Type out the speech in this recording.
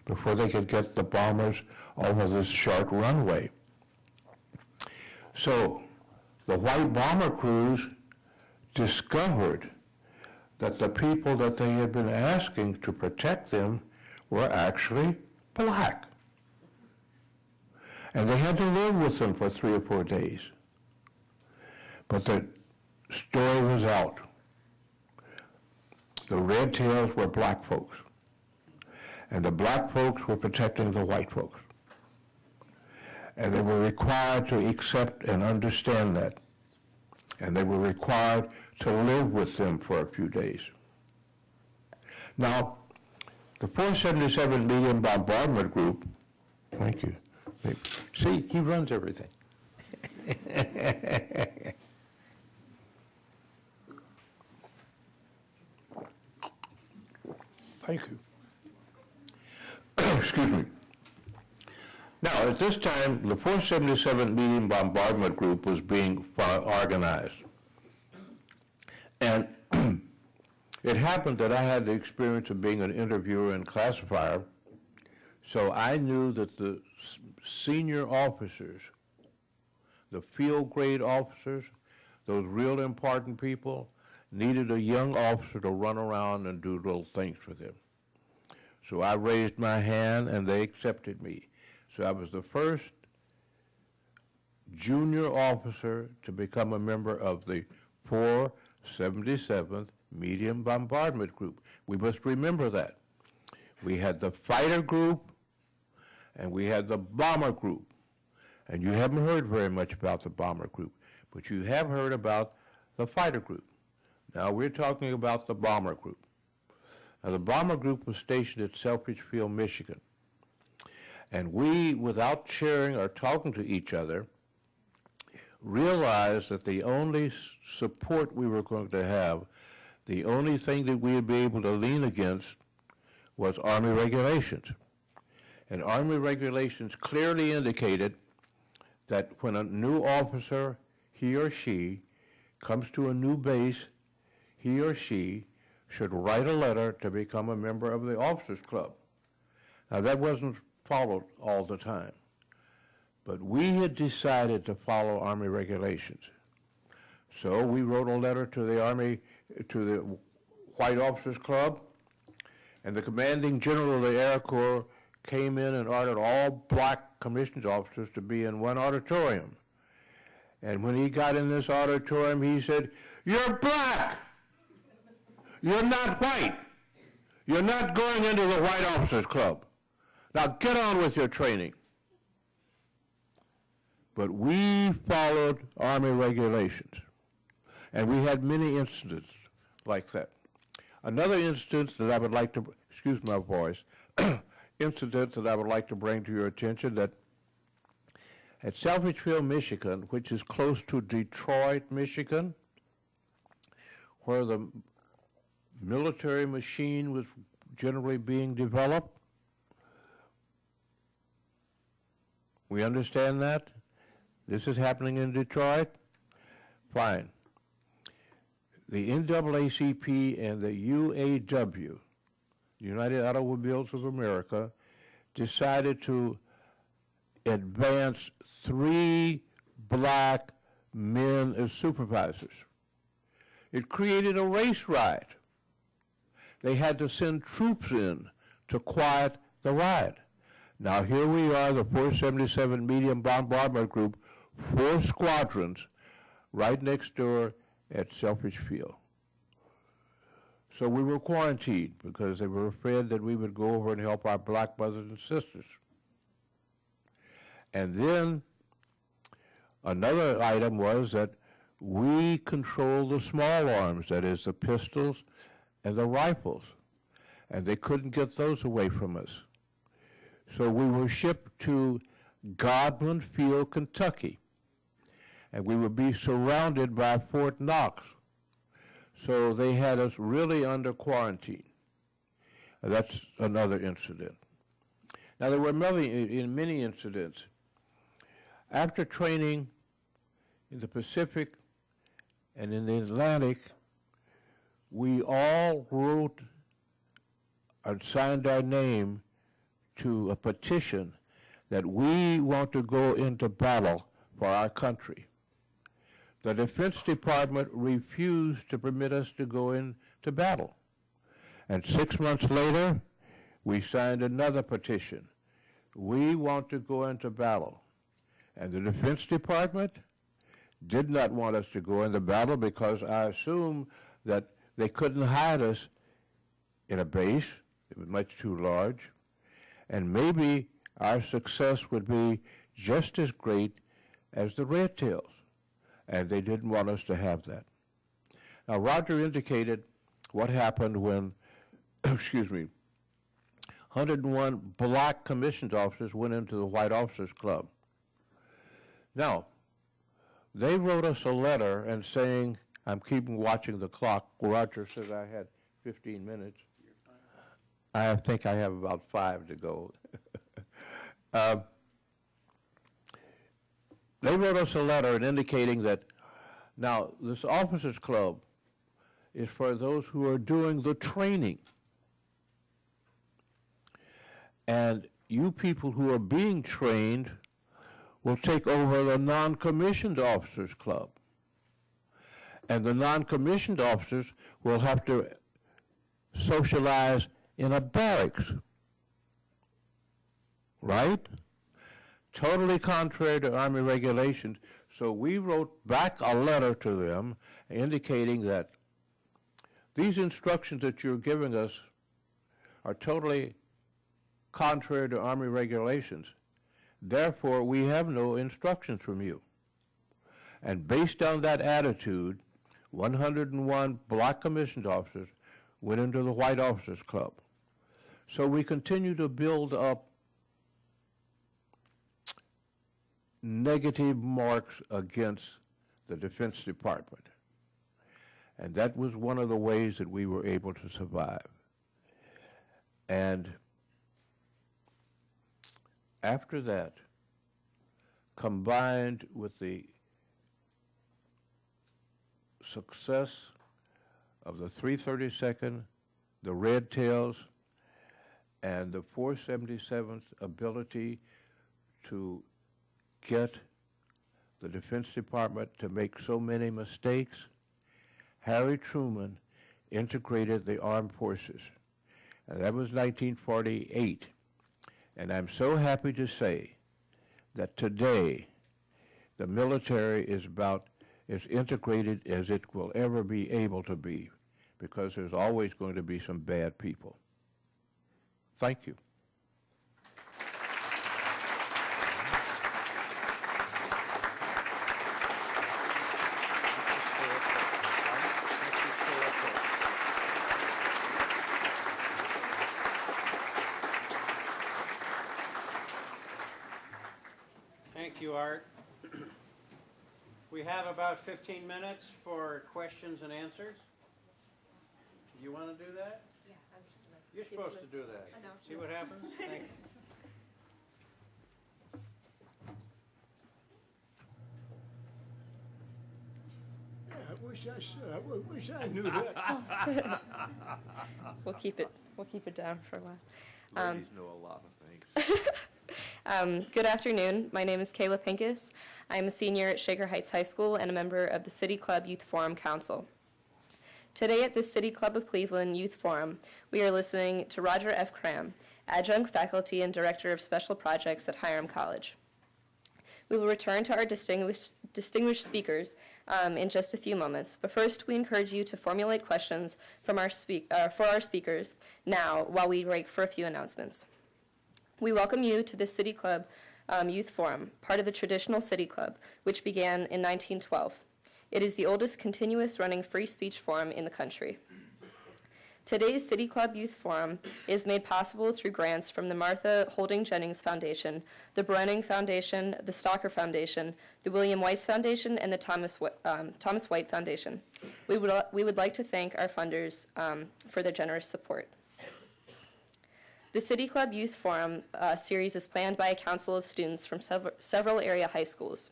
before they could get the bombers over this short runway. So the white bomber crews discovered that the people that they had been asking to protect them were actually black. And they had to live with them for 3 or 4 days. But the story was out. The red tails were black folks. And the black folks were protecting the white folks. And they were required to accept and understand that. And they were required to live with them for a few days. Now, the 477 Medium Bombardment Group, thank you. See, he runs everything. Thank you. Excuse me. Now, at this time, the 477 Medium Bombardment Group was being organized. And it happened that I had the experience of being an interviewer and classifier, so I knew that the senior officers, the field grade officers, those real important people, needed a young officer to run around and do little things for them. So I raised my hand and they accepted me. So I was the first junior officer to become a member of the 477th Medium Bombardment Group. We must remember that. We had the fighter group and we had the bomber group. And you haven't heard very much about the bomber group, but you have heard about the fighter group. Now we're talking about the bomber group. Now the bomber group was stationed at Selfridge Field, Michigan. And we, without sharing or talking to each other, realized that the only support we were going to have, the only thing that we would be able to lean against was Army regulations. And Army regulations clearly indicated that when a new officer, he or she, comes to a new base, he or she should write a letter to become a member of the Officers Club. Now that wasn't followed all the time, but we had decided to follow Army regulations. So we wrote a letter to the Army, to the White Officers Club, and the commanding general of the Air Corps came in and ordered all black commissioned officers to be in one auditorium. And when he got in this auditorium, he said, "You're black. You're not white. You're not going into the White Officers Club. Now get on with your training." But we followed Army regulations. And we had many incidents like that. Another instance that I would like to, excuse my voice, incident that I would like to bring to your attention, that at Selfridge Field, Michigan, which is close to Detroit, Michigan, where the military machine was generally being developed. We understand that? This is happening in Detroit? Fine. The NAACP and the UAW, United Automobiles of America, decided to advance 3 black men as supervisors. It created a race riot. They had to send troops in to quiet the riot. Now here we are, the 477 Medium Bombardment Group, 4 squadrons, right next door at Selfridge Field. So we were quarantined because they were afraid that we would go over and help our black brothers and sisters. And then another item was that we controlled the small arms, that is the pistols and the rifles, and they couldn't get those away from us. So we were shipped to Godwin Field, Kentucky, and we would be surrounded by Fort Knox. So they had us really under quarantine. That's another incident. Now there were many incidents. After training in the Pacific and in the Atlantic, we all wrote and signed our name to a petition that we want to go into battle for our country. The Defense Department refused to permit us to go into battle. And 6 months later, we signed another petition. We want to go into battle. And the Defense Department did not want us to go into battle because I assume that they couldn't hide us in a base. It was much too large. And maybe our success would be just as great as the Red Tails. And they didn't want us to have that. Now, Roger indicated what happened when, excuse me, 101 black commissioned officers went into the White Officers Club. Now, they wrote us a letter and saying, I'm keeping watching the clock. Roger says I had 15 minutes. I think I have about 5 to go. They wrote us a letter and indicating that now this officers club is for those who are doing the training. And you people who are being trained will take over the non-commissioned officers club. And the non-commissioned officers will have to socialize in a barracks. Right? Totally contrary to Army regulations. So we wrote back a letter to them indicating that these instructions that you're giving us are totally contrary to Army regulations. Therefore, we have no instructions from you. And based on that attitude, 101 black commissioned officers went into the White Officers Club. So we continue to build up negative marks against the Defense Department. And that was one of the ways that we were able to survive. And after that, combined with the success of the 332nd, the Red Tails, and the 477th ability to get the Defense Department to make so many mistakes, Harry Truman integrated the armed forces. And that was 1948. And I'm so happy to say that today the military is about as integrated as it will ever be able to be, because there's always going to be some bad people. Thank you. Thank you, Art. We have about 15 minutes for questions and answers. You want to do that? Yeah, I'm just gonna. You're supposed to do that. I know. See what happens? Thank you. I wish I knew that. We'll keep it down for a while. Ladies know a lot of things. Good afternoon. My name is Kayla Pincus. I'm a senior at Shaker Heights High School and a member of the City Club Youth Forum Council. Today at the City Club of Cleveland Youth Forum, we are listening to Roger F. Cram, adjunct faculty and director of special projects at Hiram College. We will return to our distinguished speakers in just a few moments, but first we encourage you to formulate questions from for our speakers now while we break for a few announcements. We welcome you to the City Club Youth Forum, part of the traditional City Club, which began in 1912. It is the oldest continuous running free speech forum in the country. Today's City Club Youth Forum is made possible through grants from the Martha Holding Jennings Foundation, the Brenning Foundation, the Stalker Foundation, the William Weiss Foundation, and the Thomas White Foundation. We would like to thank our funders for their generous support. The City Club Youth Forum series is planned by a council of students from several area high schools.